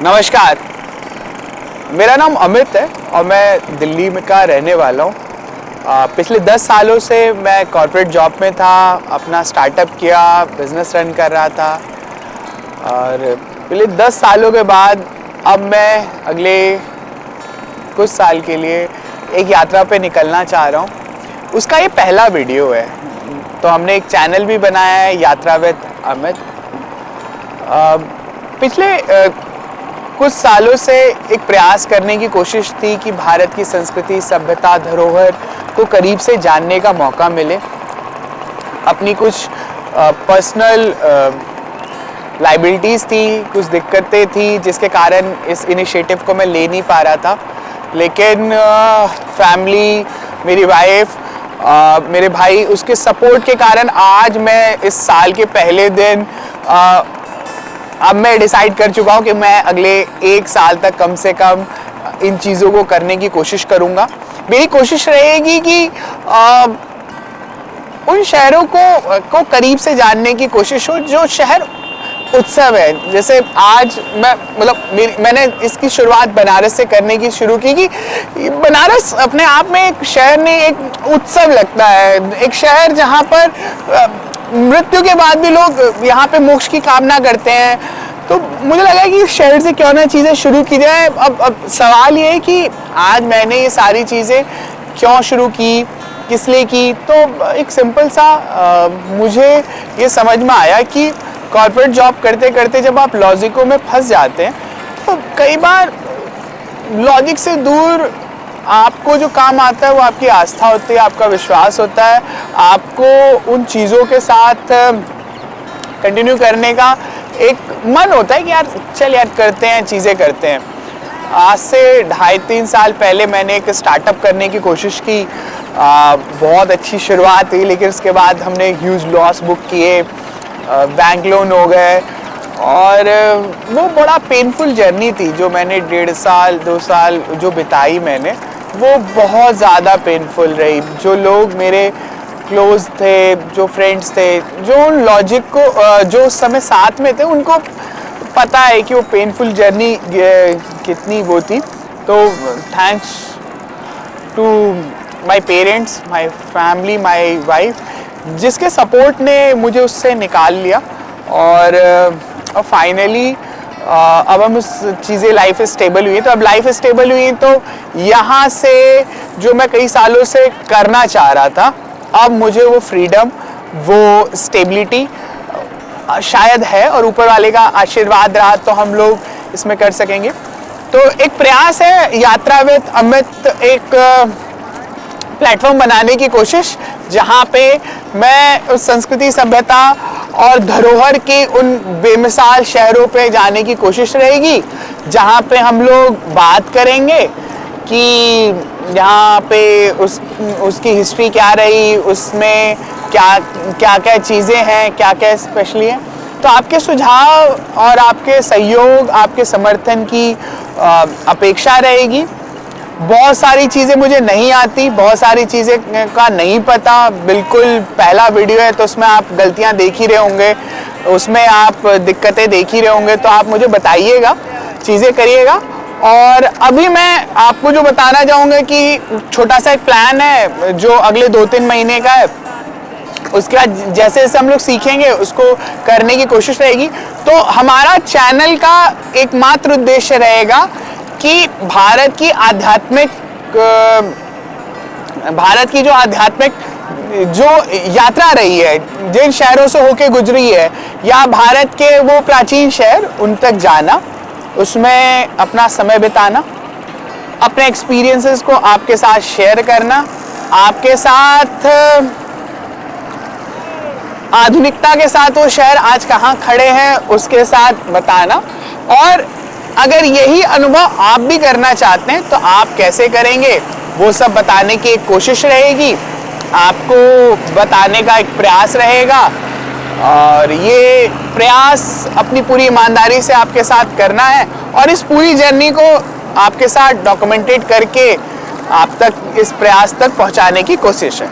नमस्कार, मेरा नाम अमित है और मैं दिल्ली में का रहने वाला हूँ। पिछले 10 सालों से मैं कॉर्पोरेट जॉब में था, अपना स्टार्टअप किया, बिज़नेस रन कर रहा था और पिछले 10 सालों के बाद अब मैं अगले कुछ साल के लिए एक यात्रा पे निकलना चाह रहा हूँ। उसका ये पहला वीडियो है, तो हमने एक चैनल भी बनाया है, यात्रा विद अमित। पिछले कुछ सालों से एक प्रयास करने की कोशिश थी कि भारत की संस्कृति, सभ्यता, धरोहर को करीब से जानने का मौका मिले। अपनी कुछ पर्सनल लाइबिलिटीज़ थी, कुछ दिक्कतें थी जिसके कारण इस इनिशिएटिव को मैं ले नहीं पा रहा था, लेकिन फैमिली, मेरी वाइफ, मेरे भाई, उसके सपोर्ट के कारण आज मैं इस साल के पहले दिन अब मैं डिसाइड कर चुका हूँ कि मैं अगले 1 साल तक कम से कम इन चीज़ों को करने की कोशिश करूँगा। मेरी कोशिश रहेगी कि उन शहरों को करीब से जानने की कोशिश हो जो शहर उत्सव है। जैसे आज मैंने इसकी शुरुआत बनारस से करने की शुरू की कि बनारस अपने आप में एक शहर नहीं, एक उत्सव लगता है, एक शहर जहाँ पर मृत्यु के बाद भी लोग यहाँ पे मोक्ष की कामना करते हैं। तो मुझे लगा कि शहर से क्यों ना चीज़ें शुरू की जाए। अब सवाल ये है कि आज मैंने ये सारी चीज़ें क्यों शुरू की, किस लिए की। तो एक सिंपल सा मुझे ये समझ में आया कि कॉर्पोरेट जॉब करते करते जब आप लॉजिकों में फंस जाते हैं तो कई बार लॉजिक से दूर आपको जो काम आता है वो आपकी आस्था होती है, आपका विश्वास होता है, आपको उन चीज़ों के साथ कंटिन्यू करने का एक मन होता है कि यार चल यार करते हैं, चीज़ें करते हैं। आज से 2.5-3 साल पहले मैंने एक स्टार्टअप करने की कोशिश की। बहुत अच्छी शुरुआत हुई, लेकिन उसके बाद हमने ह्यूज लॉस बुक किए, बैंक लोन हो गए और वो बड़ा पेनफुल जर्नी थी जो मैंने 1.5 साल 2 साल जो बिताई मैंने, वो बहुत ज़्यादा पेनफुल रही। जो लोग मेरे क्लोज थे, जो फ्रेंड्स थे, जो उन लॉजिक को जो उस समय साथ में थे, उनको पता है कि वो पेनफुल जर्नी कितनी वो थी। तो thanks to my parents, my family, my wife, जिसके सपोर्ट ने मुझे उससे निकाल लिया और फाइनली अब हम उस चीज़ें लाइफ स्टेबल हुई। तो अब लाइफ स्टेबल हुई तो यहाँ से जो मैं कई सालों से करना चाह रहा था, अब मुझे वो फ्रीडम, वो स्टेबिलिटी शायद है और ऊपर वाले का आशीर्वाद रहा तो हम लोग इसमें कर सकेंगे। तो एक प्रयास है यात्रा विद अमित, एक प्लेटफॉर्म बनाने की कोशिश जहाँ पे मैं उस संस्कृति, सभ्यता और धरोहर के उन बेमिसाल शहरों पे जाने की कोशिश रहेगी, जहाँ पे हम लोग बात करेंगे कि यहाँ पे उसकी हिस्ट्री क्या रही, उसमें क्या चीज़ें हैं, क्या स्पेशली है। तो आपके सुझाव और आपके सहयोग, आपके समर्थन की अपेक्षा रहेगी। बहुत सारी चीज़ें मुझे नहीं आती, बहुत सारी चीज़ें का नहीं पता। बिल्कुल पहला वीडियो है तो उसमें आप गलतियां देख ही रहे होंगे, उसमें आप दिक्कतें देख ही रहे होंगे, तो आप मुझे बताइएगा, चीज़ें करिएगा। और अभी मैं आपको जो बताना चाहूँगा कि छोटा सा एक प्लान है जो अगले 2-3 महीने का है। उसके बाद जैसे जैसे हम लोग सीखेंगे उसको करने की कोशिश रहेगी। तो हमारा चैनल का एकमात्र उद्देश्य रहेगा कि भारत की जो आध्यात्मिक जो यात्रा रही है, जिन शहरों से होके गुजरी है, या भारत के वो प्राचीन शहर, उन तक जाना, उसमें अपना समय बिताना, अपने एक्सपीरियंसेस को आपके साथ शेयर करना, आपके साथ आधुनिकता के साथ वो शहर आज कहाँ खड़े हैं उसके साथ बताना। और अगर यही अनुभव आप भी करना चाहते हैं तो आप कैसे करेंगे वो सब बताने की एक कोशिश रहेगी, आपको बताने का एक प्रयास रहेगा। और ये प्रयास अपनी पूरी ईमानदारी से आपके साथ करना है और इस पूरी जर्नी को आपके साथ डॉक्यूमेंटेड करके आप तक इस प्रयास तक पहुंचाने की कोशिश है।